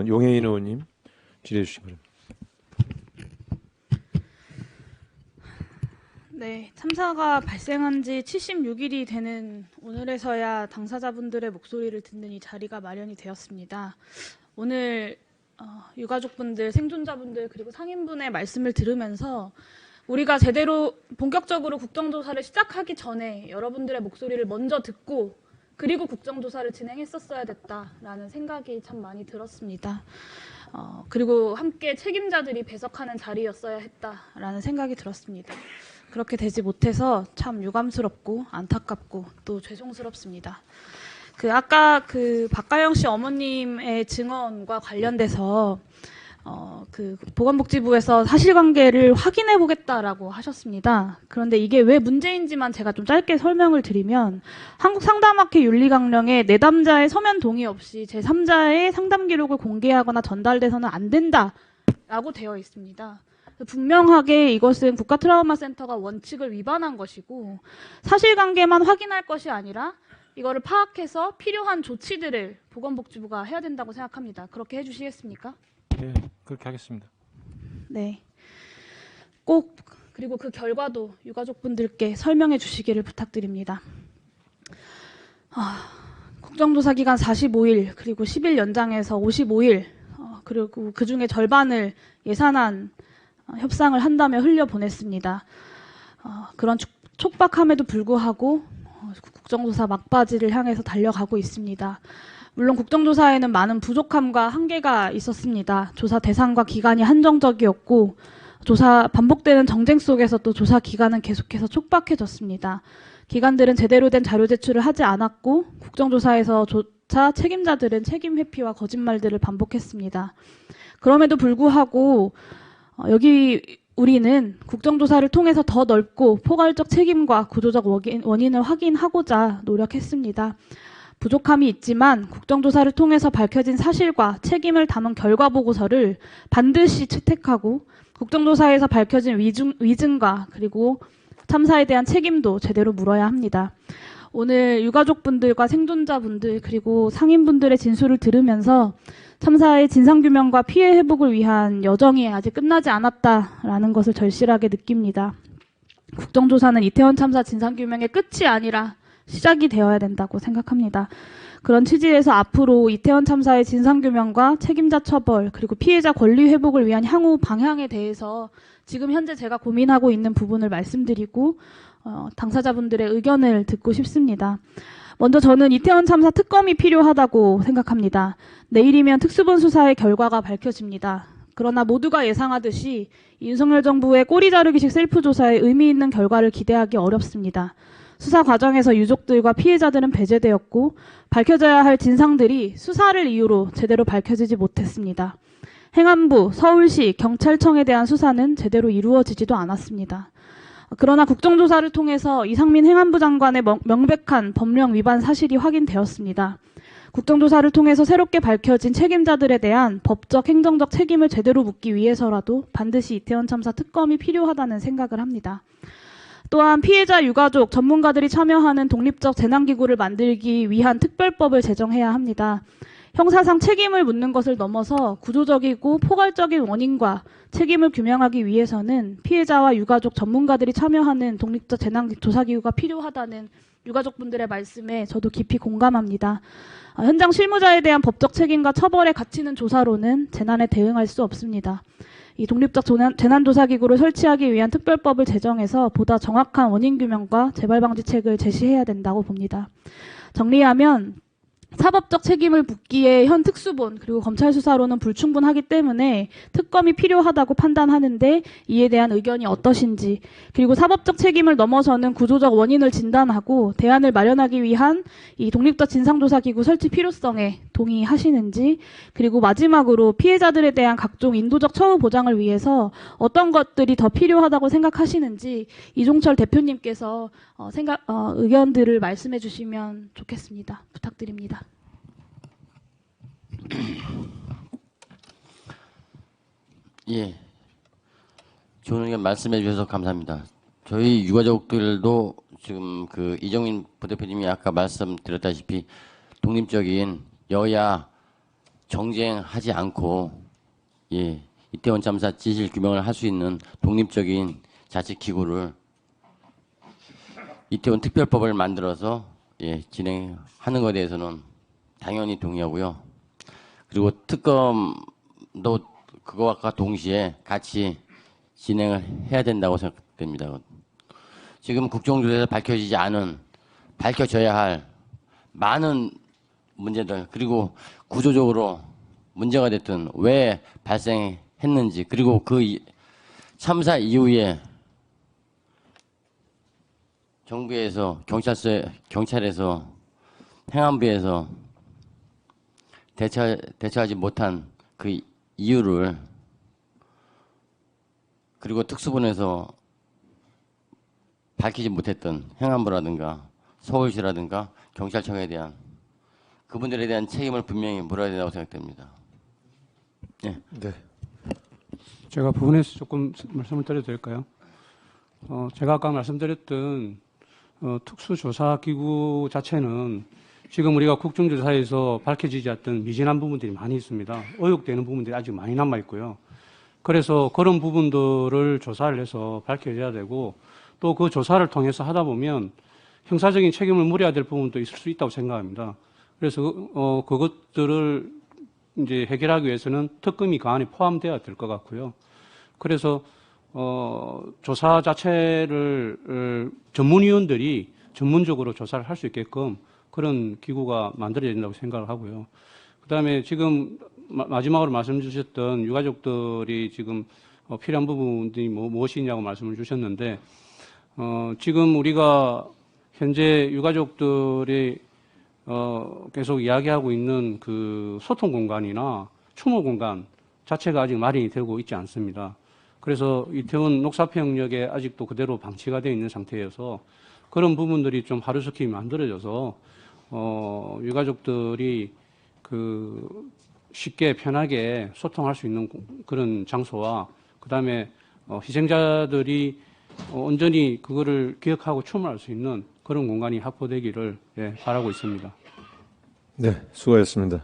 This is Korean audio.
의원, 용해인 의원님 질의해 주시기 바랍니다. 네, 참사가 발생한 지 76일이 되는 오늘에서야 당사자분들의 목소리를 듣는 이 자리가 마련이 되었습니다. 오늘 유가족분들, 생존자분들 그리고 상인분의 말씀을 들으면서 우리가 제대로 본격적으로 국정조사를 시작하기 전에 여러분들의 목소리를 먼저 듣고 그리고 국정조사를 진행했었어야 됐다라는 생각이 참 많이 들었습니다. 그리고 함께 책임자들이 배석하는 자리였어야 했다라는 생각이 들었습니다. 그렇게 되지 못해서 참 유감스럽고 안타깝고 또 죄송스럽습니다. 아까 박가영 씨 어머님의 증언과 관련돼서 보건복지부에서 사실관계를 확인해 보겠다라고 하셨습니다. 그런데 이게 왜 문제인지만 제가 좀 짧게 설명을 드리면 한국상담학회 윤리강령에 내담자의 서면 동의 없이 제3자의 상담 기록을 공개하거나 전달돼서는 안 된다라고 되어 있습니다. 분명하게 이것은 국가트라우마센터가 원칙을 위반한 것이고 사실관계만 확인할 것이 아니라 이거를 파악해서 필요한 조치들을 보건복지부가 해야 된다고 생각합니다. 그렇게 해주시겠습니까? 네, 그렇게 하겠습니다. 네. 꼭 그리고 그 결과도 유가족분들께 설명해 주시기를 부탁드립니다. 국정조사 기간 45일 그리고 10일 연장해서 55일 그리고 그중에 절반을 예산안 협상을 한다며 흘려보냈습니다. 그런 촉박함에도 불구하고 국정조사 막바지를 향해서 달려가고 있습니다. 물론 국정조사에는 많은 부족함과 한계가 있었습니다. 조사 대상과 기간이 한정적이었고 반복되는 정쟁 속에서 또 조사 기간은 계속해서 촉박해졌습니다. 기관들은 제대로 된 자료 제출을 하지 않았고 국정조사에서 조사 책임자들은 책임 회피와 거짓말들을 반복했습니다. 그럼에도 불구하고 여기 우리는 국정조사를 통해서 더 넓고 포괄적 책임과 구조적 원인을 확인하고자 노력했습니다. 부족함이 있지만 국정조사를 통해서 밝혀진 사실과 책임을 담은 결과보고서를 반드시 채택하고 국정조사에서 밝혀진 위증과 그리고 참사에 대한 책임도 제대로 물어야 합니다. 오늘 유가족분들과 생존자분들 그리고 상인분들의 진술을 들으면서 참사의 진상규명과 피해 회복을 위한 여정이 아직 끝나지 않았다라는 것을 절실하게 느낍니다. 국정조사는 이태원 참사 진상규명의 끝이 아니라 시작이 되어야 된다고 생각합니다. 그런 취지에서 앞으로 이태원 참사의 진상규명과 책임자 처벌 그리고 피해자 권리 회복을 위한 향후 방향에 대해서 지금 현재 제가 고민하고 있는 부분을 말씀드리고 당사자분들의 의견을 듣고 싶습니다. 먼저 저는 이태원 참사 특검이 필요하다고 생각합니다. 내일이면 특수본 수사의 결과가 밝혀집니다. 그러나 모두가 예상하듯이 윤석열 정부의 꼬리 자르기식 셀프 조사에 의미 있는 결과를 기대하기 어렵습니다. 수사 과정에서 유족들과 피해자들은 배제되었고 밝혀져야 할 진상들이 수사를 이유로 제대로 밝혀지지 못했습니다. 행안부, 서울시, 경찰청에 대한 수사는 제대로 이루어지지도 않았습니다. 그러나 국정조사를 통해서 이상민 행안부 장관의 명백한 법령 위반 사실이 확인되었습니다. 국정조사를 통해서 새롭게 밝혀진 책임자들에 대한 법적, 행정적 책임을 제대로 묻기 위해서라도 반드시 이태원 참사 특검이 필요하다는 생각을 합니다. 또한 피해자 유가족, 전문가들이 참여하는 독립적 재난기구를 만들기 위한 특별법을 제정해야 합니다. 형사상 책임을 묻는 것을 넘어서 구조적이고 포괄적인 원인과 책임을 규명하기 위해서는 피해자와 유가족 전문가들이 참여하는 독립적 재난조사기구가 필요하다는 유가족분들의 말씀에 저도 깊이 공감합니다. 현장 실무자에 대한 법적 책임과 처벌에 갇히는 조사로는 재난에 대응할 수 없습니다. 이 독립적 재난조사기구를 설치하기 위한 특별법을 제정해서 보다 정확한 원인규명과 재발방지책을 제시해야 된다고 봅니다. 정리하면 사법적 책임을 묻기에 현 특수본 그리고 검찰 수사로는 불충분하기 때문에 특검이 필요하다고 판단하는데 이에 대한 의견이 어떠신지, 그리고 사법적 책임을 넘어서는 구조적 원인을 진단하고 대안을 마련하기 위한 이 독립적 진상조사기구 설치 필요성에 동의하시는지, 그리고 마지막으로 피해자들에 대한 각종 인도적 처우 보장을 위해서 어떤 것들이 더 필요하다고 생각하시는지 이종철 대표님께서 의견들을 말씀해 주시면 좋겠습니다. 부탁드립니다. 예, 좋은 의견 말씀해 주셔서 감사합니다. 저희 유가족들도 지금 이정민 부대표님이 아까 말씀드렸다시피 독립적인 여야 정쟁하지 않고 예, 이태원 참사 진실 규명을 할 수 있는 독립적인 자치 기구를 이태원 특별법을 만들어서 예, 진행하는 것에 대해서는 당연히 동의하고요. 그리고 특검도 그거와 동시에 같이 진행을 해야 된다고 생각됩니다. 지금 국정조사에서 밝혀져야 할 많은 문제들, 그리고 구조적으로 문제가 됐든 왜 발생했는지, 그리고 참사 이후에 정부에서 경찰에서 행안부에서 대처하지 못한 그 이유를, 그리고 특수본에서 밝히지 못했던 행안부라든가 서울시라든가 경찰청에 대한 그분들에 대한 책임을 분명히 물어야 된다고 생각됩니다. 네. 네. 제가 부분에서 조금 말씀을 드려도 될까요? 제가 아까 말씀드렸던 특수조사기구 자체는 지금 우리가 국정조사에서 밝혀지지 않던 미진한 부분들이 많이 있습니다. 의혹되는 부분들이 아직 많이 남아 있고요. 그래서 그런 부분들을 조사를 해서 밝혀져야 되고, 또 그 조사를 통해서 하다 보면 형사적인 책임을 물어야 될 부분도 있을 수 있다고 생각합니다. 그래서 그것들을 이제 해결하기 위해서는 특검이 그 안에 포함되어야 될 것 같고요. 그래서 조사 자체를 전문위원들이 전문적으로 조사를 할 수 있게끔 그런 기구가 만들어야 된다고 생각을 하고요. 그다음에 지금 마지막으로 말씀 주셨던 유가족들이 지금 필요한 부분이 무엇이냐고 말씀을 주셨는데, 지금 우리가 현재 유가족들이 계속 이야기하고 있는 그 소통 공간이나 추모 공간 자체가 아직 마련이 되고 있지 않습니다. 그래서 이태원 녹사평역에 아직도 그대로 방치가 되어 있는 상태여서 그런 부분들이 좀 하루속히 만들어져서 유가족들이 그 쉽게 편하게 소통할 수 있는 그런 장소와, 그다음에 희생자들이 온전히 그거를 기억하고 추모할 수 있는 그런 공간이 확보되기를 바라고 있습니다. 네, 수고하셨습니다.